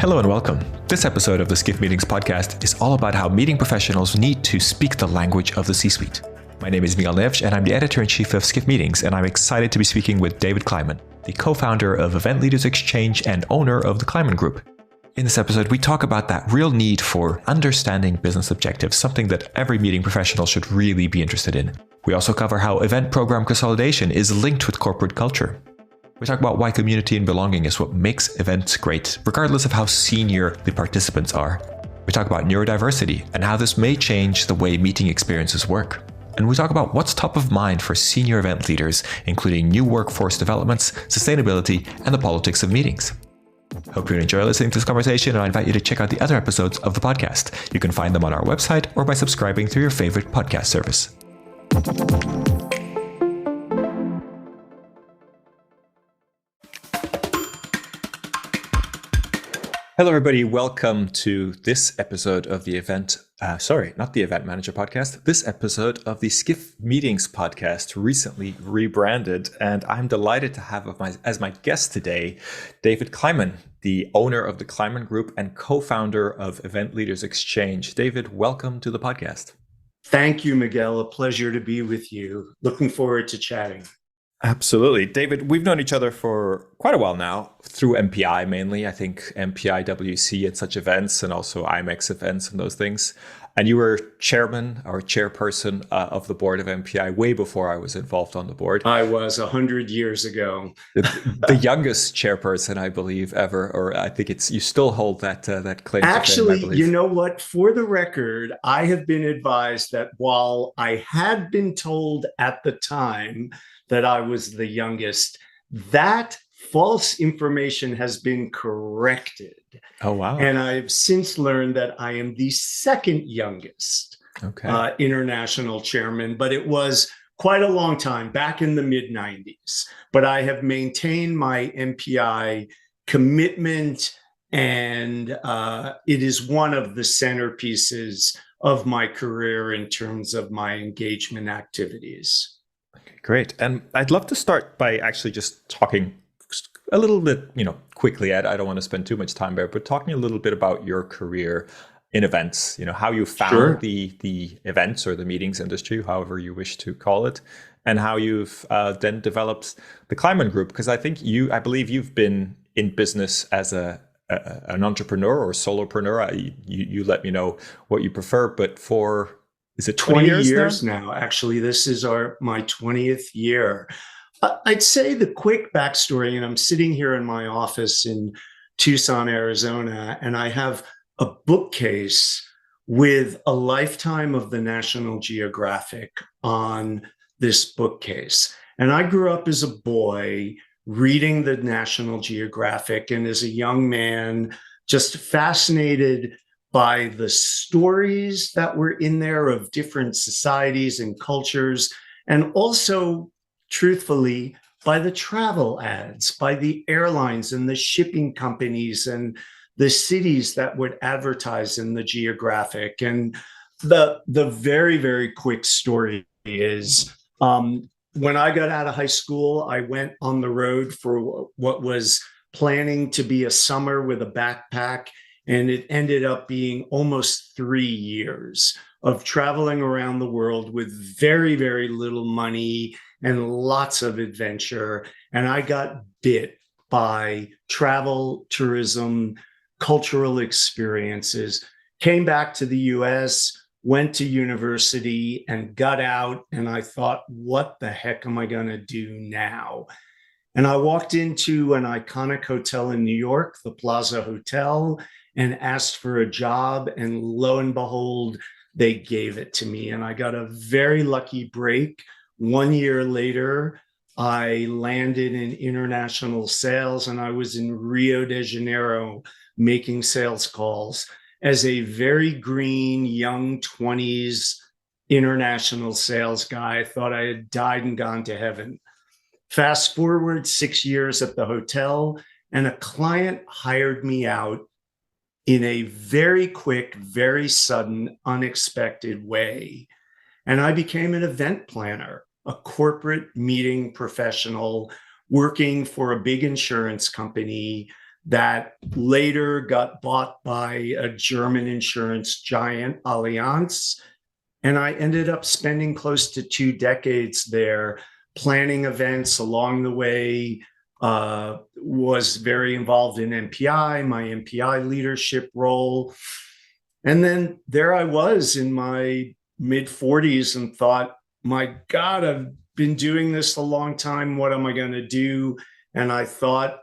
Hello and welcome. This episode of the Skiff Meetings podcast is all about how meeting professionals need to speak the language of the C-suite. My name is Miguel Neves and I'm the editor-in-chief of Skiff Meetings, and I'm excited to be speaking with David Kliman, the co-founder of Event Leaders Exchange and owner of the Kliman Group. In this episode, we talk about that real need for understanding business objectives, something that every meeting professional should really be interested in. We also cover how event program consolidation is linked with corporate culture. We talk about why community and belonging is what makes events great, regardless of how senior the participants are. We talk about neurodiversity and how this may change the way meeting experiences work. And we talk about what's top of mind for senior event leaders, including new workforce developments, sustainability, and the politics of meetings. Hope you enjoy listening to this conversation, and I invite you to check out the other episodes of the podcast. You can find them on our website or by subscribing through your favorite podcast service. Hello, everybody. Welcome to this episode of the not the Event Manager podcast. This episode of the Skiff Meetings podcast, recently rebranded. And I'm delighted to have as my guest today, David Kliman, the owner of the Kliman Group and co-founder of Event Leaders Exchange. David, welcome to the podcast. Thank you, Miguel. A pleasure to be with you. Looking forward to chatting. Absolutely. David, we've known each other for quite a while now, through MPI mainly. I think MPI WC at such events, and also IMEX events and those things. And you were chairman or chairperson of the board of MPI way before I was involved on the board. I was 100 years ago. The youngest chairperson, I believe, ever, or I think you still hold that claim. Actually, to fame, you know what? For the record, I have been advised that while I had been told at the time that I was the youngest, that false information has been corrected. Oh, wow. And I've since learned that I am the second youngest international chairman, but it was quite a long time, back in the mid-90s. But I have maintained my MPI commitment, and it is one of the centerpieces of my career in terms of my engagement activities. Great. And I'd love to start by actually just talking a little bit, quickly. I don't want to spend too much time there, but talking a little bit about your career in events, how you found the events or the meetings industry, however you wish to call it, and how you've then developed the Kliman Group. Because I believe you've been in business as an entrepreneur or solopreneur. You let me know what you prefer, but is it 20 years now? Actually, this is my 20th year. I'd say the quick backstory, and I'm sitting here in my office in Tucson, Arizona, and I have a bookcase with a lifetime of the National Geographic on this bookcase. And I grew up as a boy reading the National Geographic, and as a young man, just fascinated by the stories that were in there of different societies and cultures, and also, truthfully, by the travel ads, by the airlines and the shipping companies and the cities that would advertise in the Geographic. And the very, very quick story is, when I got out of high school, I went on the road for what was planning to be a summer with a backpack. And it ended up being almost 3 years of traveling around the world with very, very little money and lots of adventure. And I got bit by travel, tourism, cultural experiences, came back to the US, went to university and got out. And I thought, what the heck am I going to do now? And I walked into an iconic hotel in New York, the Plaza Hotel, and asked for a job, and lo and behold, they gave it to me. And I got a very lucky break. 1 year later, I landed in international sales, and I was in Rio de Janeiro making sales calls as a very green, young 20s international sales guy. I thought I had died and gone to heaven. Fast forward 6 years at the hotel, and a client hired me out in a very quick, very sudden, unexpected way. And I became an event planner, a corporate meeting professional working for a big insurance company that later got bought by a German insurance giant, Allianz. And I ended up spending close to 2 decades there, planning events along the way, was very involved in MPI, my MPI leadership role. And then there I was in my mid 40s and thought, my God, I've been doing this a long time. What am I going to do? And I thought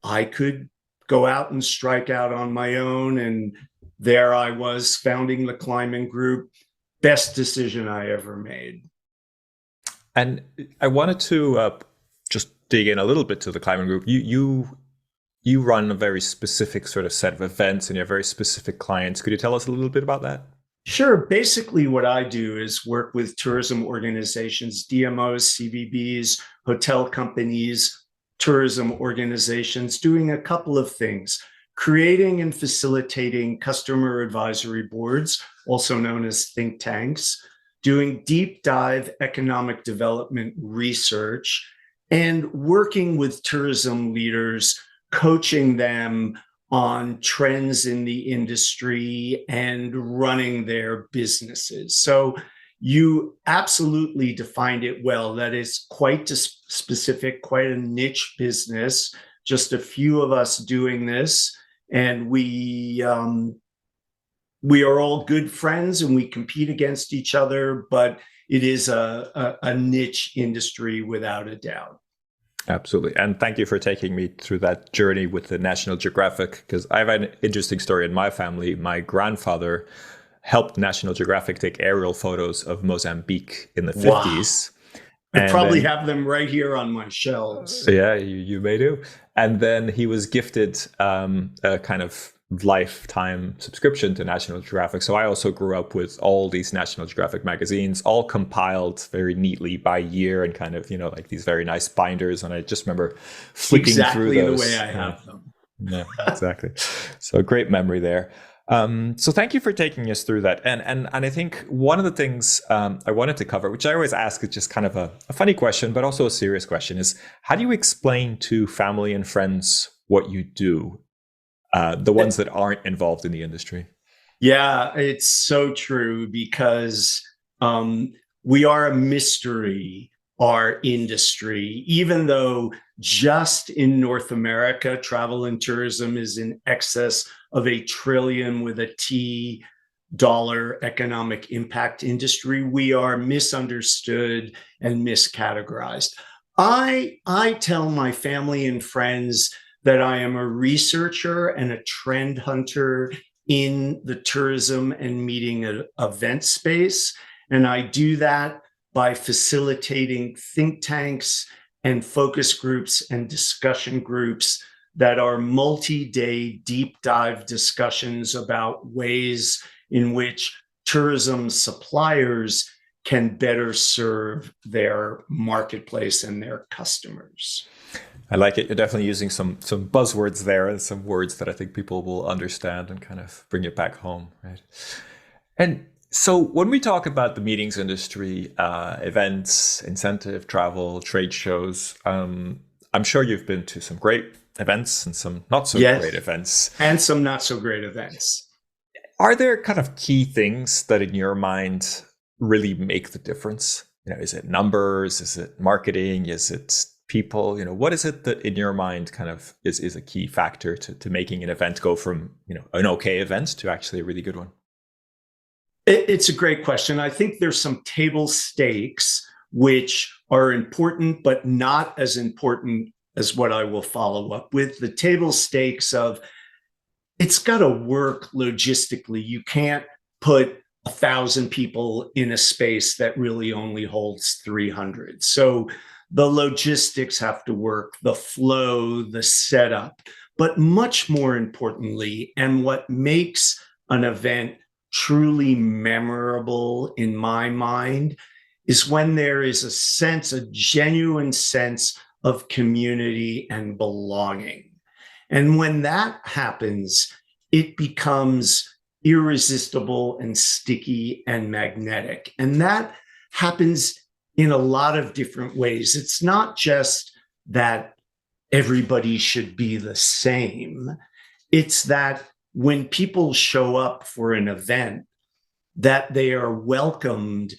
I could go out and strike out on my own. And there I was founding the Kliman Group. Best decision I ever made. And I wanted to just dig in a little bit to the Kliman Group. You run a very specific sort of set of events and you have very specific clients. Could you tell us a little bit about that? Sure. Basically, what I do is work with tourism organizations, DMOs, CVBs, hotel companies, tourism organizations, doing a couple of things: creating and facilitating customer advisory boards, also known as think tanks, doing deep dive economic development research, and working with tourism leaders, coaching them on trends in the industry and running their businesses. So you absolutely defined it well. That is quite specific, quite a niche business. Just a few of us doing this, and we are all good friends and we compete against each other, but it is a niche industry without a doubt. Absolutely. And thank you for taking me through that journey with the National Geographic, because I have an interesting story in my family. My grandfather helped National Geographic take aerial photos of Mozambique in the 50s. I probably have them right here on my shelves. Yeah, you may do. And then he was gifted a kind of lifetime subscription to National Geographic. So I also grew up with all these National Geographic magazines, all compiled very neatly by year and kind of, like these very nice binders. And I just remember flicking through those. Exactly the way I have them. Yeah, exactly. So great memory there. So thank you for taking us through that. And I think one of the things I wanted to cover, which I always ask is just kind of a funny question, but also a serious question, is how do you explain to family and friends what you do? The ones that aren't involved in the industry. Yeah, it's so true, because we are a mystery, our industry, even though just in North America, travel and tourism is in excess of $1 trillion with a T dollar economic impact industry. We are misunderstood and miscategorized. I tell my family and friends that I am a researcher and a trend hunter in the tourism and meeting event space. And I do that by facilitating think tanks and focus groups and discussion groups that are multi-day deep dive discussions about ways in which tourism suppliers can better serve their marketplace and their customers. I like it. You're definitely using some buzzwords there and some words that I think people will understand and kind of bring it back home, right? And so when we talk about the meetings industry, events, incentive, travel, trade shows, I'm sure you've been to some great events and some not so great events. And some not so great events. Are there kind of key things that in your mind really make the difference? Is it numbers? Is it marketing? Is it people? What is it that in your mind kind of is a key factor to making an event go from, an okay event to actually a really good one? It's a great question. I think there's some table stakes which are important, but not as important as what I will follow up with. The table stakes of it's got to work logistically. You can't put 1,000 people in a space that really only holds 300. So the logistics have to work, the flow, the setup, but much more importantly, and what makes an event truly memorable in my mind, is when there is a genuine sense of community and belonging. And when that happens, it becomes irresistible and sticky and magnetic. And that happens in a lot of different ways. It's not just that everybody should be the same. It's that when people show up for an event, that they are welcomed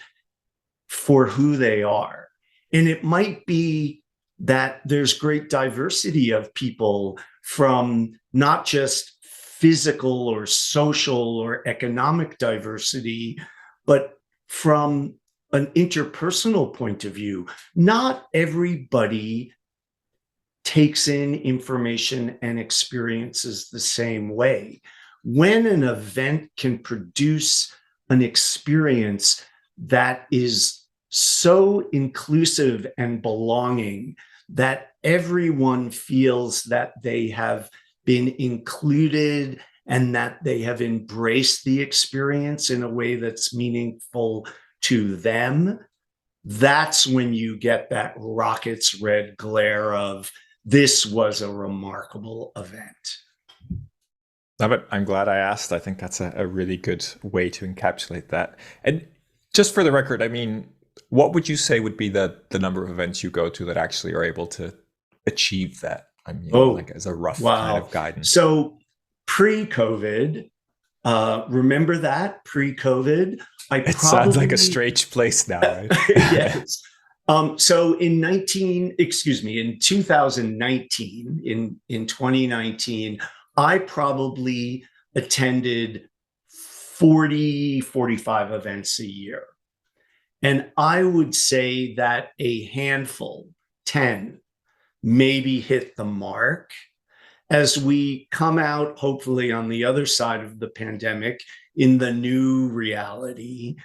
for who they are. And it might be that there's great diversity of people from not just physical or social or economic diversity, but from an interpersonal point of view. Not everybody takes in information and experiences the same way. When an event can produce an experience that is so inclusive and belonging that everyone feels that they have been included and that they have embraced the experience in a way that's meaningful to them, that's when you get that rocket's red glare of, this was a remarkable event. No, but I'm glad I asked. I think that's a really good way to encapsulate that. And just for the record, I mean, what would you say would be the number of events you go to that actually are able to achieve that? I mean, like as a rough kind of guidance. So pre-COVID, remember that pre-COVID? It sounds like a strange place now, right? Yes. So in 2019, in 2019, I probably attended 40, 45 events a year. And I would say that a handful, 10, maybe hit the mark. As we come out, hopefully on the other side of the pandemic, in the new reality,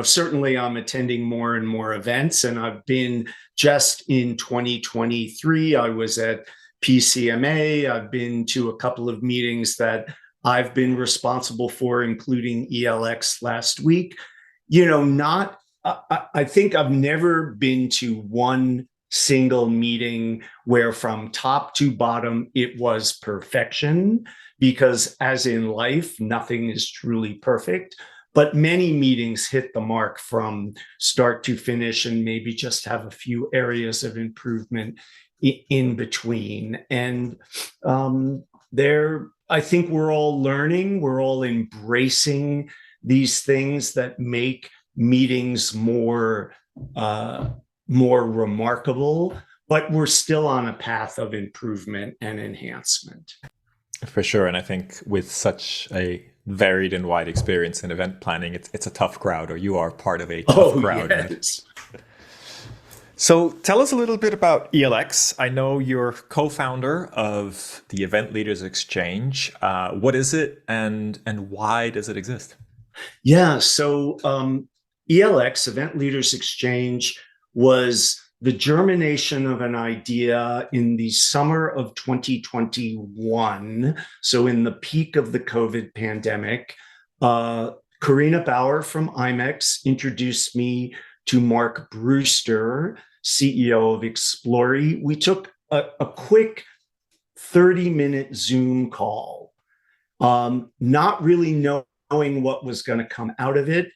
certainly I'm attending more and more events, and I've been just in 2023, I was at PCMA. I've been to a couple of meetings that I've been responsible for, including ELX last week. I think I've never been to one single meeting where from top to bottom it was perfection, because as in life, nothing is truly perfect. But many meetings hit the mark from start to finish and maybe just have a few areas of improvement in between. And I think we're all learning, we're all embracing these things that make meetings more remarkable, but we're still on a path of improvement and enhancement. For sure. And I think with such a varied and wide experience in event planning, it's a tough crowd, or you are part of a tough crowd. Yes. Right? So tell us a little bit about ELX. I know you're co-founder of the Event Leaders Exchange. What is it, and why does it exist? Yeah, so ELX, Event Leaders Exchange, was the germination of an idea in the summer of 2021. So in the peak of the COVID pandemic, Karina Bauer from IMEX introduced me to Mark Brewster, CEO of Explory. We took a quick 30-minute Zoom call, not really knowing what was going to come out of it.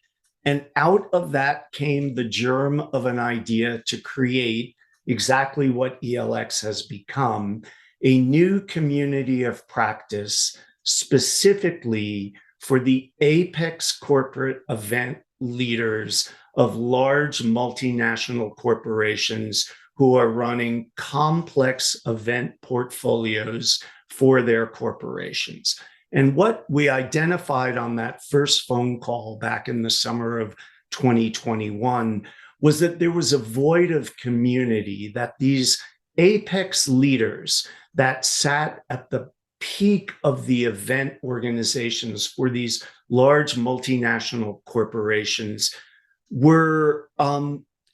And out of that came the germ of an idea to create exactly what ELX has become, a new community of practice specifically for the apex corporate event leaders of large multinational corporations who are running complex event portfolios for their corporations. And what we identified on that first phone call back in the summer of 2021 was that there was a void of community, that these apex leaders that sat at the peak of the event organizations for these large multinational corporations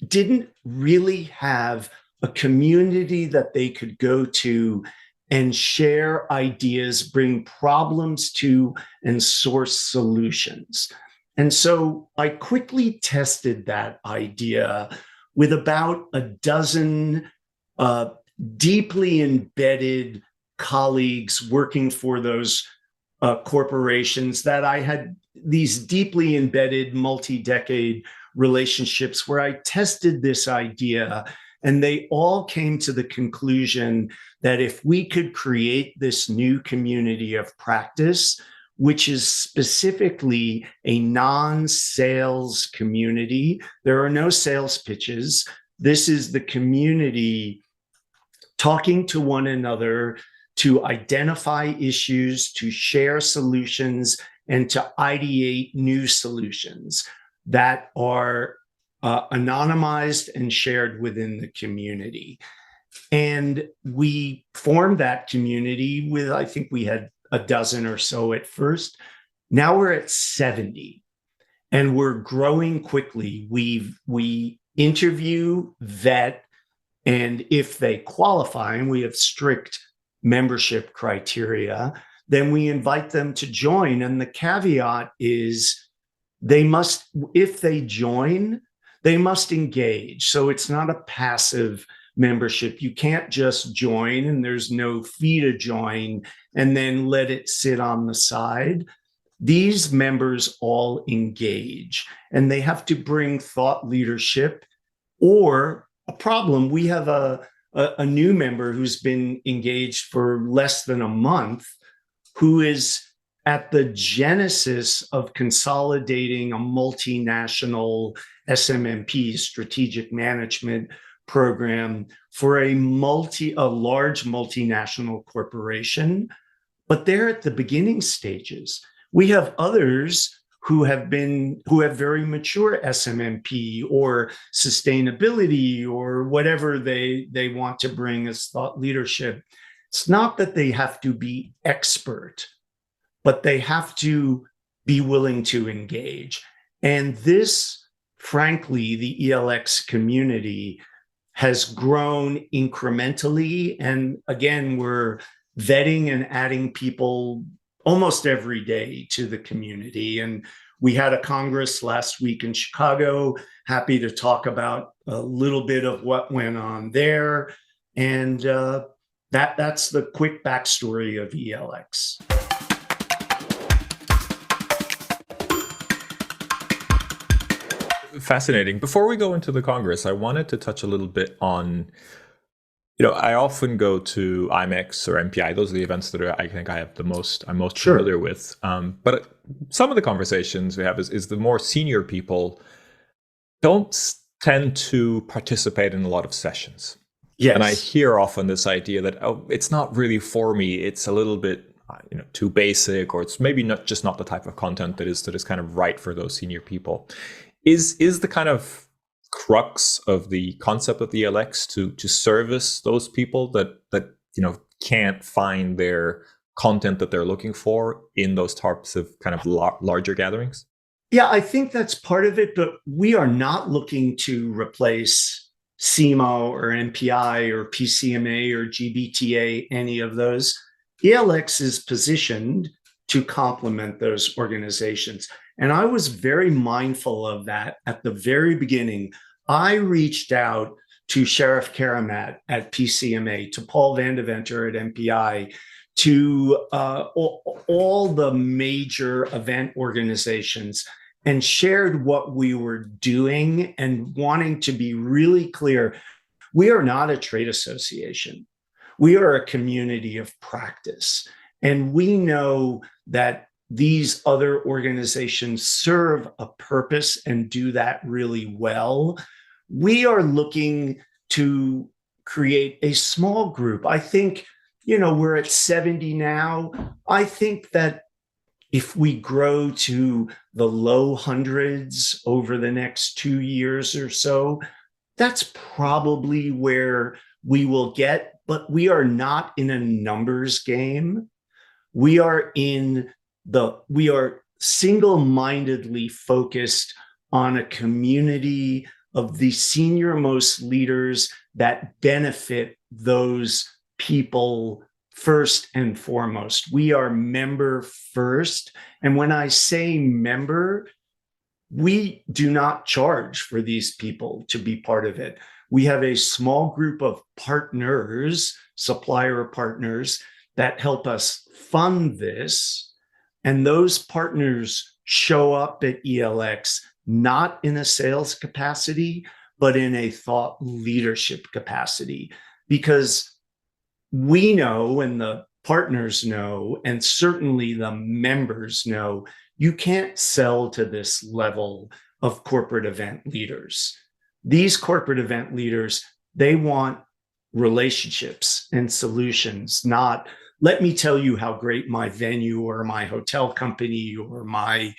didn't really have a community that they could go to and share ideas, bring problems to, and source solutions. And so I quickly tested that idea with about a dozen deeply embedded colleagues working for those corporations that I had these deeply embedded multi-decade relationships where I tested this idea, and they all came to the conclusion that if we could create this new community of practice, which is specifically a non-sales community, there are no sales pitches. This is the community talking to one another to identify issues, to share solutions, and to ideate new solutions that are anonymized and shared within the community. And we formed that community with, I think we had a dozen or so at first. Now we're at 70, and we're growing quickly. We interview, vet, and if they qualify, and we have strict membership criteria, then we invite them to join. And the caveat is they must, if they join, they must engage. So it's not a passive membership. You can't just join and there's no fee to join and then let it sit on the side. These members all engage, and they have to bring thought leadership or a problem. We have a new member who's been engaged for less than a month, who is at the genesis of consolidating a multinational SMMP, strategic management program, for a large multinational corporation. But they're at the beginning stages. We have others who have very mature SMMP or sustainability or whatever they want to bring as thought leadership. It's not that they have to be expert, but they have to be willing to engage. And this, frankly, the ELX community has grown incrementally. And again, we're vetting and adding people almost every day to the community. And we had a Congress last week in Chicago. Happy to talk about a little bit of what went on there. And that's the quick backstory of ELX. Fascinating. Before we go into the Congress, I wanted to touch a little bit on, I often go to IMEX or MPI. Those are the events that I think I'm most Sure. familiar with. But some of the conversations we have is the more senior people don't tend to participate in a lot of sessions. Yes. And I hear often this idea that, it's not really for me. It's a little bit too basic, or it's maybe not the type of content that is kind of right for those senior people. Is the kind of crux of the concept of the ELX to service those people that can't find their content that they're looking for in those types of kind of larger gatherings? Yeah, I think that's part of it, but we are not looking to replace CMO or MPI or PCMA or GBTA, any of those. ELX is positioned to complement those organizations. And I was very mindful of that at the very beginning. I reached out to Sheriff Karamat at PCMA, to Paul Vandeventer at MPI, to all the major event organizations, and shared what we were doing and wanting to be really clear. We are not a trade association. We are a community of practice. And we know that these other organizations serve a purpose and do that really well. We are looking to create a small group. I think, we're at 70 now. I think that if we grow to the low hundreds over the next 2 years or so, that's probably where we will get. But we are not in a numbers game. We are single-mindedly focused on a community of the senior most leaders that benefit those people first and foremost. We are member first. And when I say member, we do not charge for these people to be part of it. We have a small group of partners, supplier partners, that help us fund this. And those partners show up at ELX. not in a sales capacity, but in a thought leadership capacity. Because we know, and the partners know, and certainly the members know, you can't sell to this level of corporate event leaders. These corporate event leaders, they want relationships and solutions, not let me tell you how great my venue or my hotel company or my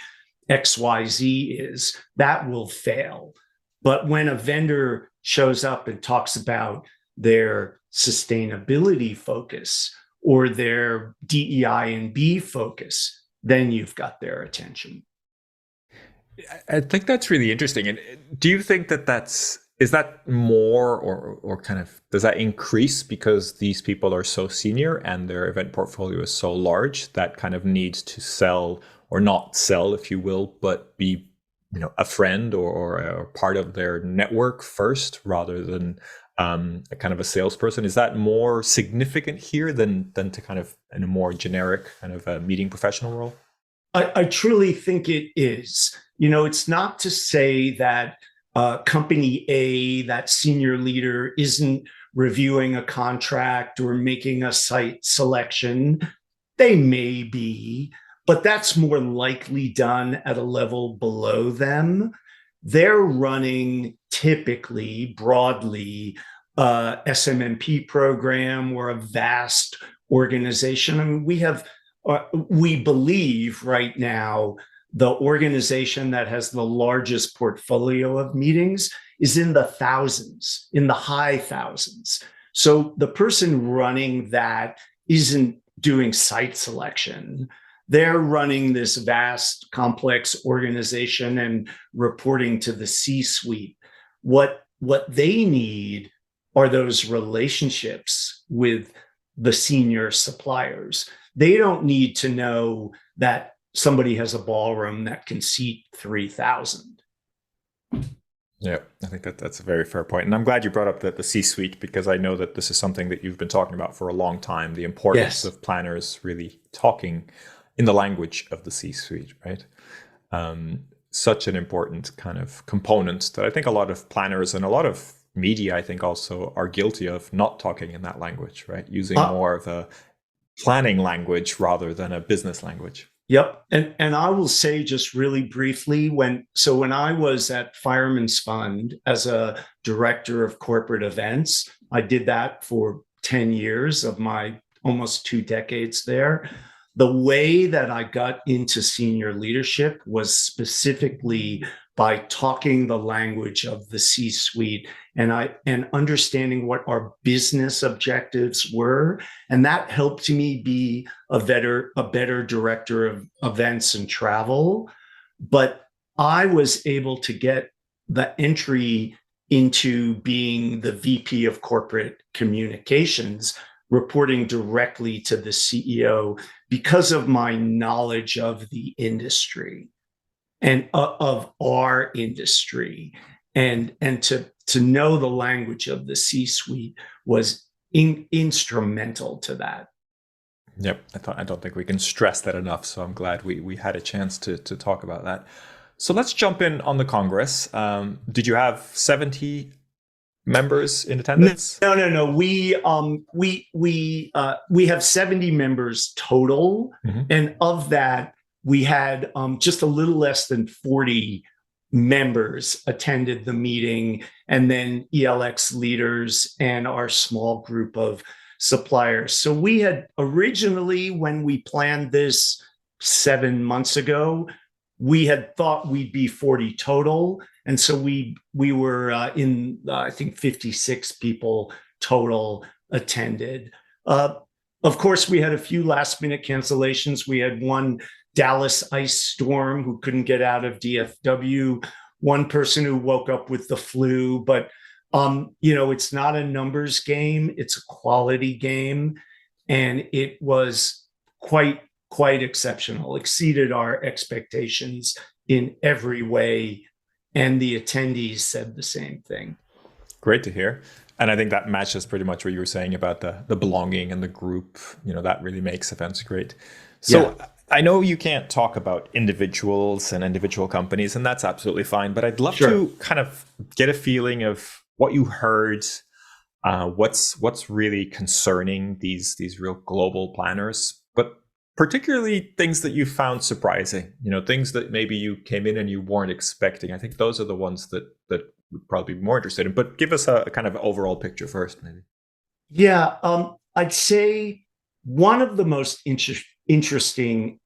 XYZ is. That will fail. But when a vendor shows up and talks about their sustainability focus or their DEI and B focus, then you've got their attention. I think that's really interesting. And do you think that is that more or kind of does that increase because these people are so senior and their event portfolio is so large that kind of needs to sell or not sell, if you will, but be a friend or a part of their network first rather than a kind of a salesperson? Is that more significant here than to kind of in a more generic kind of a meeting professional role? I truly think it is. It's not to say that company A, that senior leader, isn't reviewing a contract or making a site selection. They may be, but that's more likely done at a level below them. They're running typically broadly SMMP program or a vast organization. I mean, we believe right now the organization that has the largest portfolio of meetings is in the thousands, in the high thousands. So the person running that isn't doing site selection. They're running this vast, complex organization and reporting to the C-suite. What they need are those relationships with the senior suppliers. They don't need to know that somebody has a ballroom that can seat 3,000. Yeah, I think that's a very fair point. And I'm glad you brought up the C-suite, because I know that this is something that you've been talking about for a long time, the importance of planners really talking in the language of the C-suite, right? Such an important kind of component that I think a lot of planners and a lot of media, I think, also are guilty of not talking in that language, right? Using more of a planning language rather than a business language. Yep. And I will say just really briefly, when I was at Fireman's Fund as a director of corporate events, I did that for 10 years of my almost 2 decades there. The way that I got into senior leadership was specifically by talking the language of the C-suite and understanding what our business objectives were. And that helped me be a better director of events and travel. But I was able to get the entry into being the VP of corporate communications, reporting directly to the CEO because of my knowledge of the industry and of our industry, and to know the language of the C-suite was instrumental to that. Yep, I don't think we can stress that enough. So I'm glad we had a chance to talk about that. So let's jump in on the Congress. Did you have 70 members in attendance? No. We have 70 members total, and of that, we had just a little less than 40 members attended the meeting, and then ELX leaders and our small group of suppliers. So we had originally, when we planned this 7 months ago, we had thought we'd be 40 total. And so we were in, I think, 56 people total attended. Of course, we had a few last minute cancellations. We had one Dallas ice storm who couldn't get out of DFW, one person who woke up with the flu. But, it's not a numbers game. It's a quality game. And it was quite exceptional, exceeded our expectations in every way. And the attendees said the same thing. Great to hear. And I think that matches pretty much what you were saying about the belonging and the group. That really makes events great. So I know you can't talk about individuals and individual companies, and that's absolutely fine. But I'd love Sure. to kind of get a feeling of what you heard. What's really concerning these real global planners, but particularly things that you found surprising. Things that maybe you came in and you weren't expecting. I think those are the ones that would probably be more interested in. But give us a kind of overall picture first, maybe. Yeah, I'd say one of the most interesting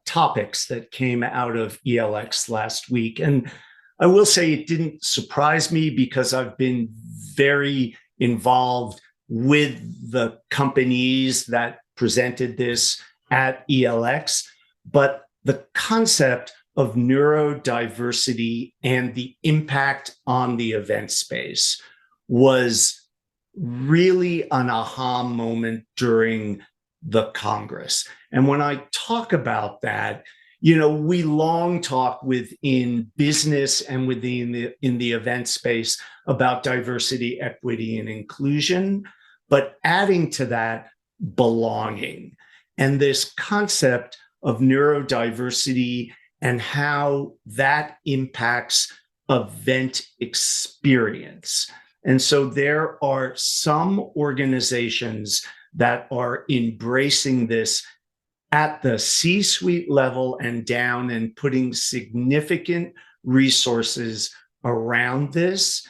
topics that came out of ELX last week, and I will say it didn't surprise me because I've been very involved with the companies that presented this at ELX, but the concept of neurodiversity and the impact on the event space was really an aha moment during the Congress. And when I talk about that, we long talk within business and within in the event space about diversity, equity, and inclusion, but adding to that, belonging. And this concept of neurodiversity and how that impacts event experience. And so there are some organizations that are embracing this at the C-suite level and down and putting significant resources around this.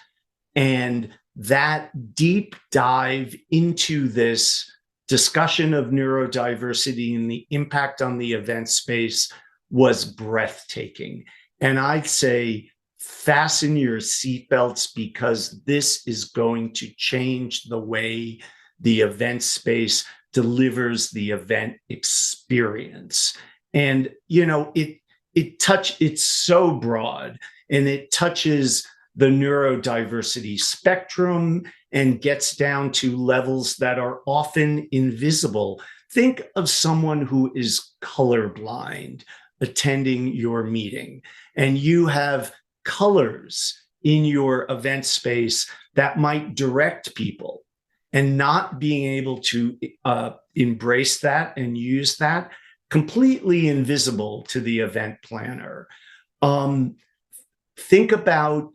And that deep dive into this discussion of neurodiversity and the impact on the event space was breathtaking. And I'd say fasten your seatbelts because this is going to change the way the event space delivers the event experience. And it's so broad and it touches the neurodiversity spectrum and gets down to levels that are often invisible. Think of someone who is colorblind attending your meeting, and you have colors in your event space that might direct people, and not being able to embrace that and use that, completely invisible to the event planner. Think about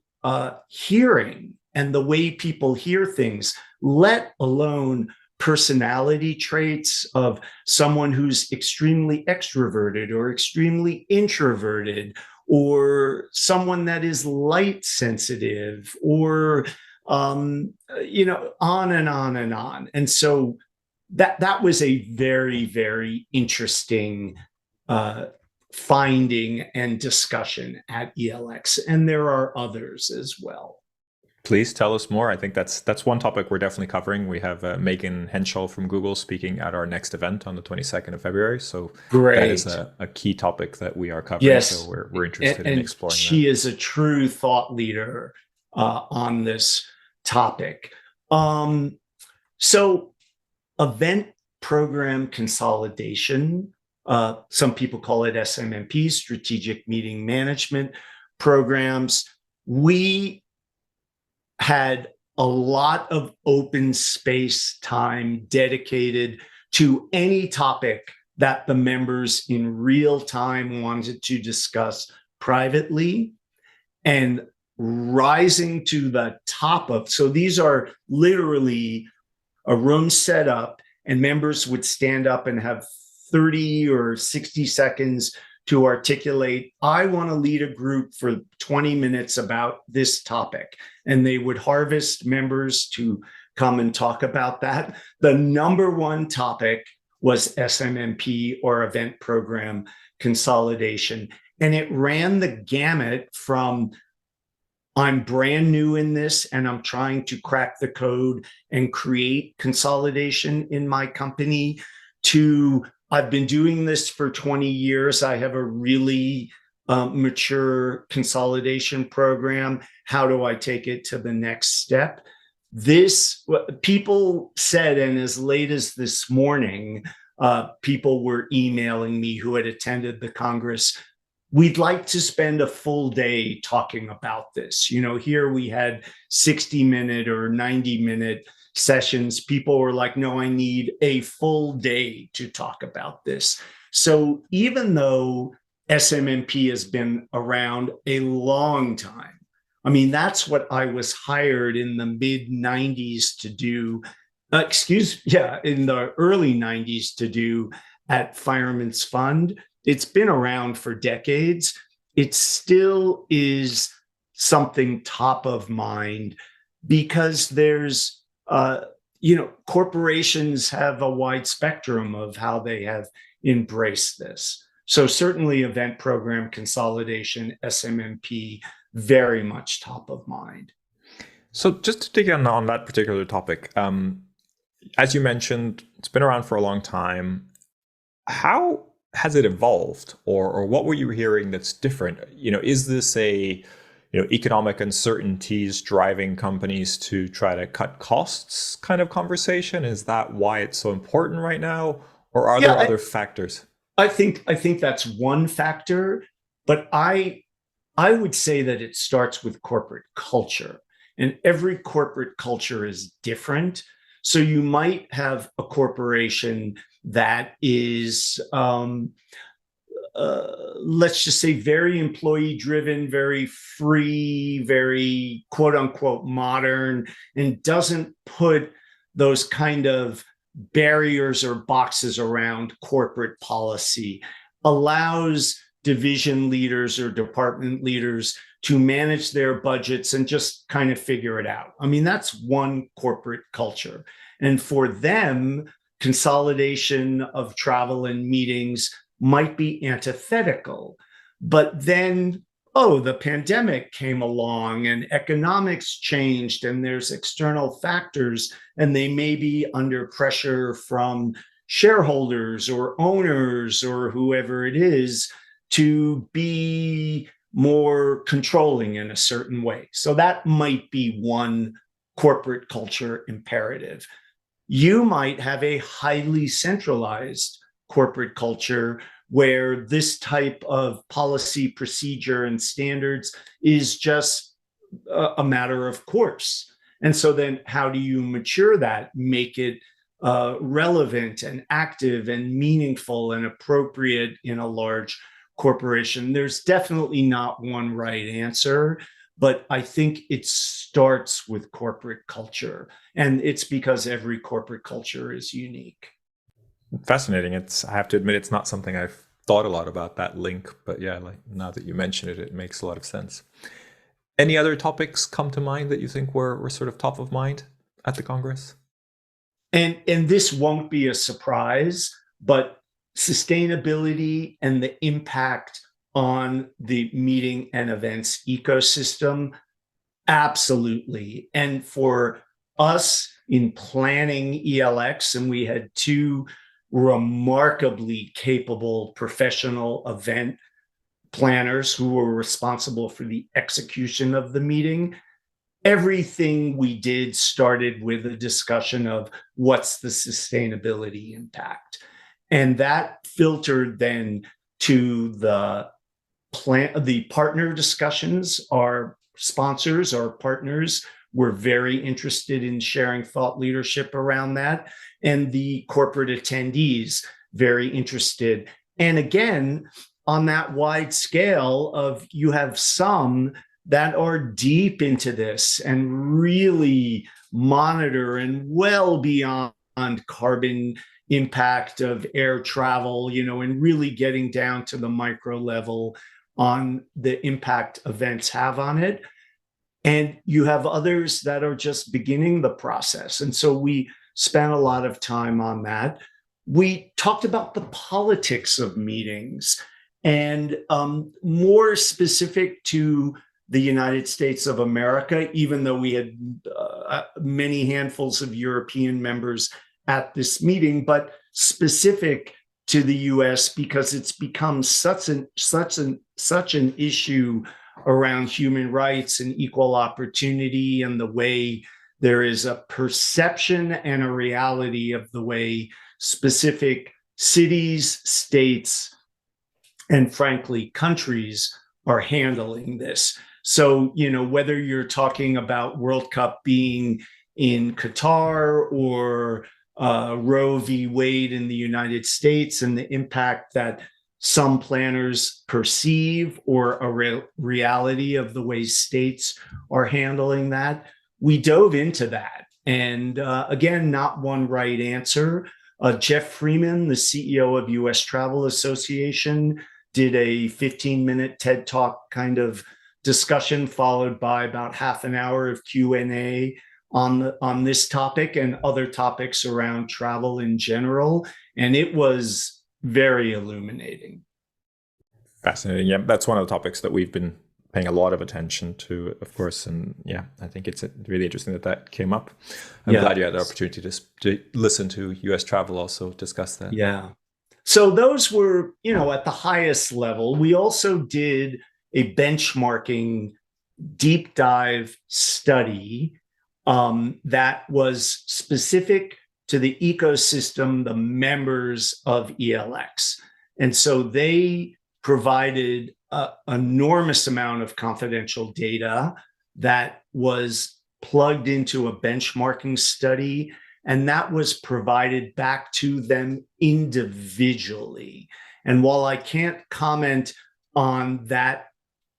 hearing and the way people hear things, let alone personality traits of someone who's extremely extroverted or extremely introverted, or someone that is light sensitive, or on and on and on. And so that was a very, very interesting finding and discussion at ELX, and there are others as well. Please tell us more. I think that's one topic we're definitely covering. We have Megan Henshaw from Google speaking at our next event on the 22nd of February. So Great. That is a key topic that we are covering. Yes. So we're interested in exploring she that. is a true thought leader on this topic. So event program consolidation, some people call it SMMP, strategic meeting management programs. We had a lot of open space time dedicated to any topic that the members in real time wanted to discuss privately, and rising to the top of. So these are literally a room set up, and members would stand up and have 30 or 60 seconds to articulate, I want to lead a group for 20 minutes about this topic. And they would harvest members to come and talk about that. The number one topic was SMMP, or event program consolidation. And it ran the gamut from, I'm brand new in this and I'm trying to crack the code and create consolidation in my company, to I've been doing this for 20 years. I have a really mature consolidation program. How do I take it to the next step? This, people said, and as late as this morning, people were emailing me who had attended the Congress, we'd like to spend a full day talking about this. Here we had 60-minute or 90-minute sessions. People were like, no, I need a full day to talk about this. So even though SMMP has been around a long time, I mean, that's what I was hired in the mid 90s to do. In the early 90s to do at Fireman's Fund. It's been around for decades. It still is something top of mind because there's, corporations have a wide spectrum of how they have embraced this. So certainly event program consolidation, SMMP, very much top of mind. So just to dig in on that particular topic, as you mentioned, it's been around for a long time. How has it evolved, or what were you hearing that's different? Is this a economic uncertainties driving companies to try to cut costs kind of conversation? Is that why it's so important right now, or are there other factors? I think that's one factor, but I would say that it starts with corporate culture, and every corporate culture is different. So you might have a corporation that is, let's just say, very employee driven, very free, very quote unquote modern, and doesn't put those kind of barriers or boxes around corporate policy, allows division leaders or department leaders to manage their budgets and just kind of figure it out. I mean, that's one corporate culture. And for them, consolidation of travel and meetings might be antithetical. But then, the pandemic came along and economics changed and there's external factors, and they may be under pressure from shareholders or owners or whoever it is to be more controlling in a certain way. So that might be one corporate culture imperative. You might have a highly centralized corporate culture where this type of policy, procedure, and standards is just a matter of course. And so then how do you mature that, make it relevant and active and meaningful and appropriate in a large corporation? There's definitely not one right answer, but I think it starts with corporate culture. And it's because every corporate culture is unique. Fascinating. I have to admit, it's not something I've thought a lot about, that link, but yeah, like now that you mention it, it makes a lot of sense. Any other topics come to mind that you think were sort of top of mind at the Congress? And this won't be a surprise, but sustainability and the impact on the meeting and events ecosystem, absolutely. And for us in planning ELX, and we had two remarkably capable professional event planners who were responsible for the execution of the meeting. Everything we did started with a discussion of what's the sustainability impact. And that filtered then to the partner discussions. Our sponsors, our partners, were very interested in sharing thought leadership around that. And the corporate attendees, very interested. And again, on that wide scale of, you have some that are deep into this and really monitor and well beyond carbon impact of air travel, and really getting down to the micro level on the impact events have on it. And you have others that are just beginning the process. And so we spent a lot of time on that. We talked about the politics of meetings, and more specific to the United States of America, even though we had many handfuls of European members at this meeting, but specific to the US because it's become such an issue around human rights and equal opportunity, and the way there is a perception and a reality of the way specific cities, states, and frankly, countries are handling this. So, whether you're talking about World Cup being in Qatar or Roe v. Wade in the United States and the impact that some planners perceive or a reality of the way states are handling that. We dove into that. And again, not one right answer. Jeff Freeman, the CEO of US Travel Association, did a 15-minute TED Talk kind of discussion, followed by about half an hour of Q&A on this topic and other topics around travel in general. And it was very illuminating. Fascinating. Yeah, that's one of the topics that we've been paying a lot of attention to, of course. And yeah, I think it's really interesting that came up. I'm glad you had the opportunity to listen to US Travel also discuss that. Yeah. So those were, at the highest level. We also did a benchmarking deep dive study that was specific to the ecosystem, the members of ELX. And so they provided an enormous amount of confidential data that was plugged into a benchmarking study, and that was provided back to them individually. And while I can't comment on that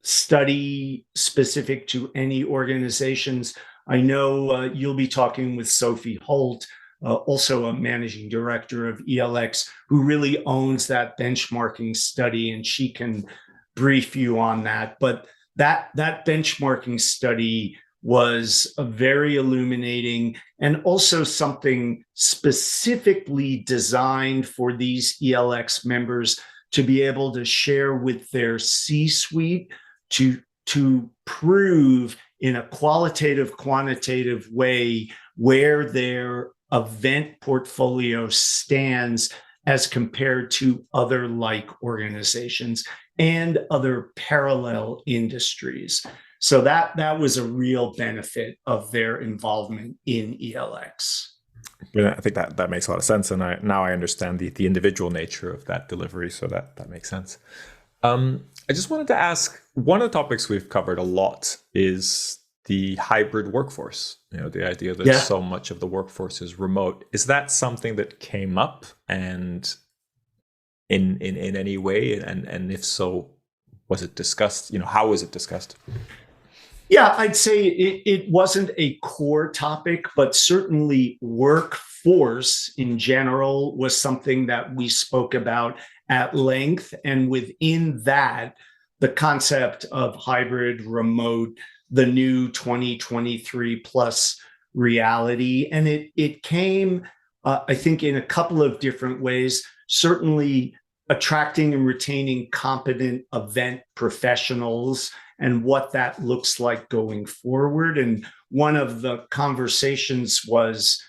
study specific to any organizations, I know you'll be talking with Sophie Holt, also a managing director of ELX, who really owns that benchmarking study, and she can brief you on that. But that benchmarking study was very illuminating, and also something specifically designed for these ELX members to be able to share with their C-suite to prove in a qualitative, quantitative way where their event portfolio stands as compared to other like organizations and other parallel industries. So that was a real benefit of their involvement in ELX. I think that makes a lot of sense, and now I understand the individual nature of that delivery, so that makes sense. I just wanted to ask, one of the topics we've covered a lot is the hybrid workforce. The idea that so much of the workforce is remote. Is that something that came up, and in any way, and if so, was it discussed? How was it discussed? Yeah, I'd say it wasn't a core topic, but certainly workforce in general was something that we spoke about at length. And within that, the concept of hybrid, remote, the new 2023 plus reality. And it came, I think, in a couple of different ways. Certainly attracting and retaining competent event professionals and what that looks like going forward. And one of the conversations was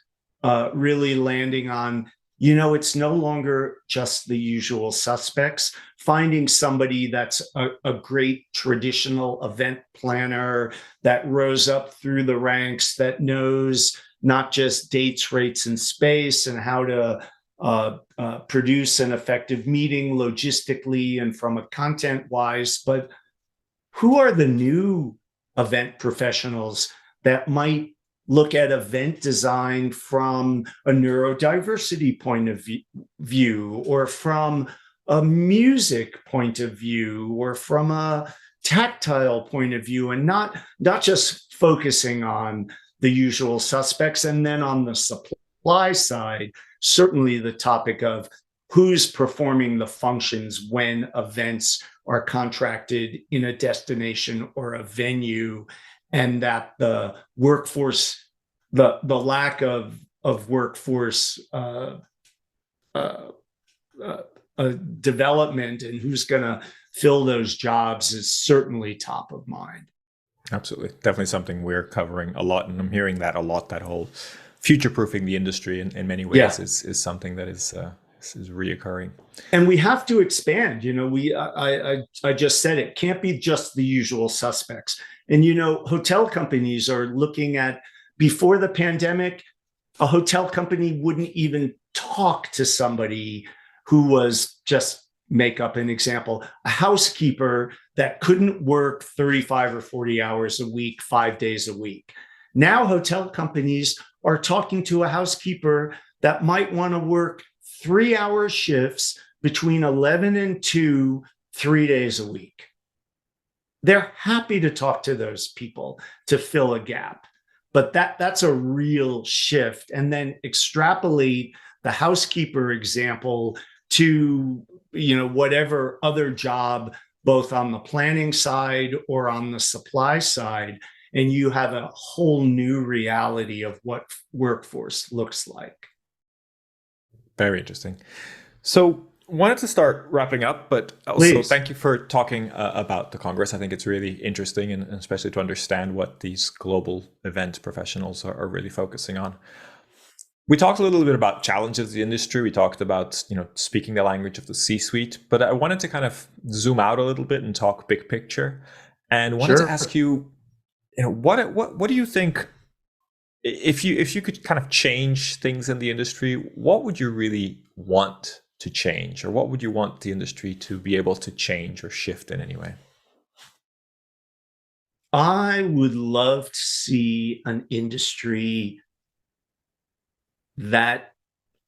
really landing on, it's no longer just the usual suspects. Finding somebody that's a great traditional event planner that rose up through the ranks, that knows not just dates, rates, and space, and how to produce an effective meeting logistically and from a content-wise, but who are the new event professionals that might look at event design from a neurodiversity point of view, or from a music point of view, or from a tactile point of view, and not just focusing on the usual suspects. And then on the supply side, certainly the topic of who's performing the functions when events are contracted in a destination or a venue, and that the workforce, the lack of workforce development and who's going to fill those jobs is certainly top of mind. Absolutely. Definitely something we're covering a lot, and I'm hearing that a lot, that whole future-proofing the industry in many ways is something that is reoccurring. And we have to expand. I just said it can't be just the usual suspects. And, hotel companies are looking at, before the pandemic, a hotel company wouldn't even talk to somebody who was, just make up an example, a housekeeper that couldn't work 35 or 40 hours a week, 5 days a week. Now hotel companies are talking to a housekeeper that might want to work 3-hour shifts between 11 and 2, 3 days a week. They're happy to talk to those people to fill a gap. But that's a real shift. And then extrapolate the housekeeper example to, whatever other job, both on the planning side or on the supply side, and you have a whole new reality of what workforce looks like. Very interesting. So wanted to start wrapping up, but also thank you for talking about the Congress. I think it's really interesting, and especially to understand what these global event professionals are really focusing on. We talked a little bit about challenges of the industry. We talked about, speaking the language of the C-suite, but I wanted to kind of zoom out a little bit and talk big picture, and wanted to ask you, what do you think, if you could kind of change things in the industry, what would you really want to change, or what would you want the industry to be able to change or shift in any way? I would love to see an industry that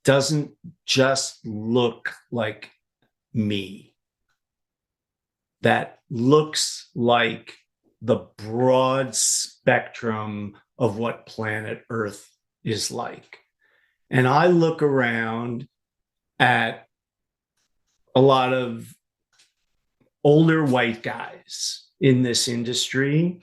doesn't just look like me, that looks like the broad spectrum of what planet Earth is like. And I look around at a lot of older white guys in this industry,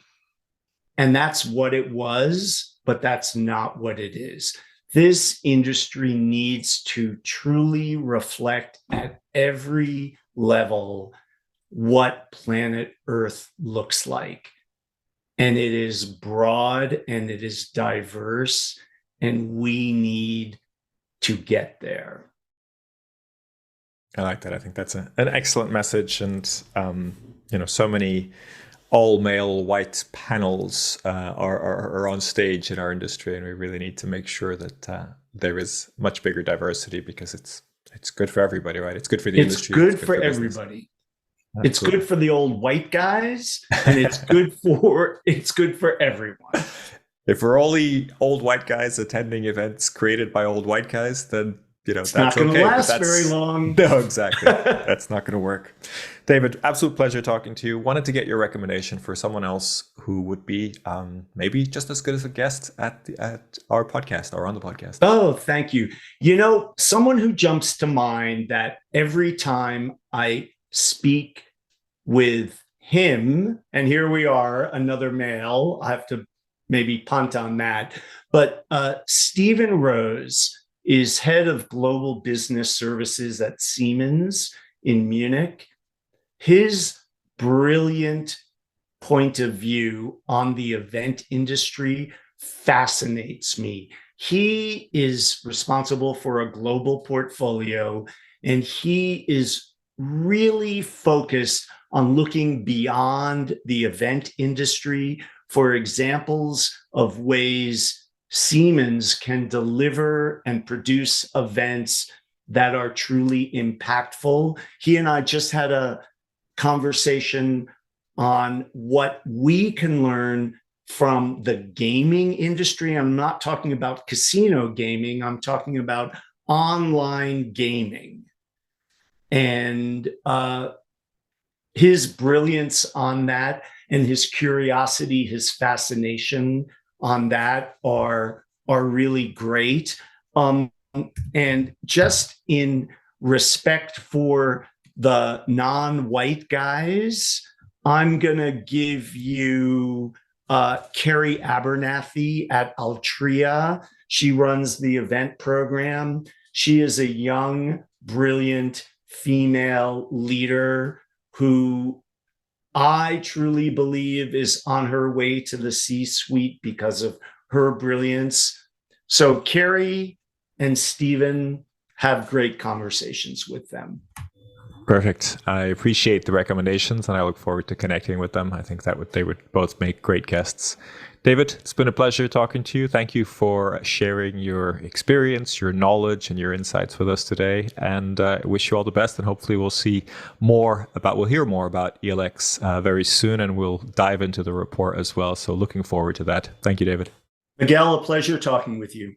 and that's what it was, but that's not what it is. This industry needs to truly reflect at every level what planet Earth looks like. And it is broad and it is diverse, and we need to get there. I like that. I think that's an excellent message. And, so many all-male white panels are on stage in our industry, and we really need to make sure that there is much bigger diversity, because it's good for everybody, right? It's good for the industry. It's good for everybody. It's good for the old white guys, and it's good for everyone. If we're only old white guys attending events created by old white guys, then it's not going to last very long. No, exactly. That's not going to work. David, absolute pleasure talking to you. Wanted to get your recommendation for someone else who would be maybe just as good as a guest at our podcast or on the podcast. Oh, thank you. Someone who jumps to mind that every time I speak with him, and here we are, another male, I have to maybe punt on that, but Stephen Rose is head of global business services at Siemens in Munich. His brilliant point of view on the event industry fascinates me. He is responsible for a global portfolio, and he is really focused on looking beyond the event industry for examples of ways Siemens can deliver and produce events that are truly impactful. He and I just had a conversation on what we can learn from the gaming industry. I'm not talking about casino gaming. I'm talking about online gaming. And his brilliance on that, and his curiosity, his fascination on that are really great. And just in respect for the non-white guys, I'm going to give you Carrie Abernathy at Altria. She runs the event program. She is a young, brilliant female leader who I truly believe is on her way to the C-suite because of her brilliance. So Carrie and Stephen, have great conversations with them. Perfect. I appreciate the recommendations, and I look forward to connecting with them. I think they would both make great guests. David, it's been a pleasure talking to you. Thank you for sharing your experience, your knowledge, and your insights with us today. And I wish you all the best. And hopefully we'll hear more about ELX very soon, and we'll dive into the report as well. So looking forward to that. Thank you, David. Miguel, a pleasure talking with you.